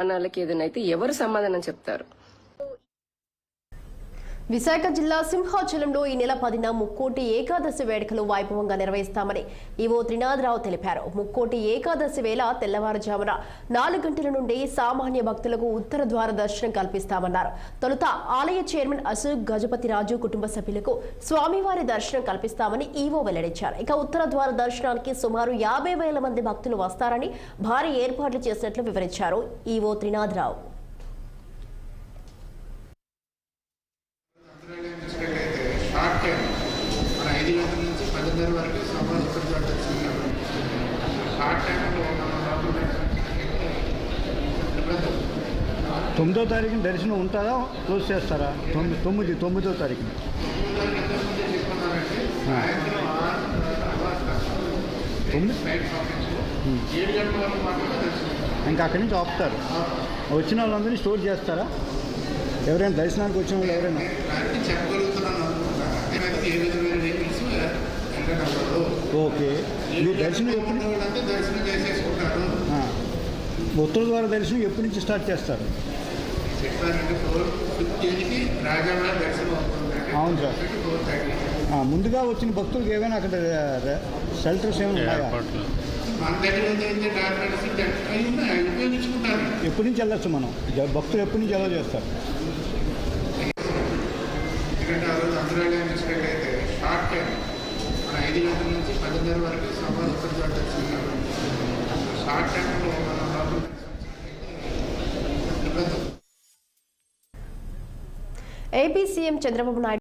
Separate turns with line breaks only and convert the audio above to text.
అనాలకి ఏదైనా అయితే ఎవరు సమాధానం చెప్తారు?
విశాఖ జిల్లా సింహాచలంలో ఈ నెల 10న ముక్కోటి ఏకాదశి వేడుకలు వైభవంగా నిర్వహిస్తామని ఈవో త్రినాథరావు తెలిపారు. ముక్కోటి ఏకాదశి వేళ తెల్లవారుజామున 4 గంటల నుండి సామాన్య భక్తులకు ఉత్తర ద్వార దర్శనం కల్పిస్తామన్నారు. తొలుత ఆలయ చైర్మన్ అశోక్ గజపతిరాజు కుటుంబ సభ్యులకు స్వామివారి దర్శనం కల్పిస్తామని ఈవో వెల్లడించారు. ఇక ఉత్తర ద్వార దర్శనానికి సుమారు 50,000 మంది భక్తులు వస్తారని భారీ ఏర్పాట్లు చేసినట్లు వివరించారు ఈవో త్రినాథరావు.
తొమ్మిదో తారీఖున దర్శనం ఉంటుందా, క్లోజ్ చేస్తారా? 9వ తారీఖున ఇంకా అక్కడి నుంచి ఆపుతారు. వచ్చిన వాళ్ళందరినీ స్టోర్ చేస్తారా? ఎవరైనా దర్శనానికి వచ్చిన వాళ్ళు ఎవరైనా ఓకే. మీరు దర్శనం ఎప్పుడు, ఉత్తర ద్వార దర్శనం ఎప్పటి నుంచి స్టార్ట్ చేస్తారు? అవును సార్. ముందుగా వచ్చిన భక్తులకు ఏమైనా అక్కడ షెల్టర్స్ ఏమైనా ఉన్నాయా? ఎప్పటి నుంచి వెళ్ళొచ్చు మనం? భక్తులు ఎప్పటి నుంచి ఎలా చేస్తారు?
AP CM Chandrababu Naidu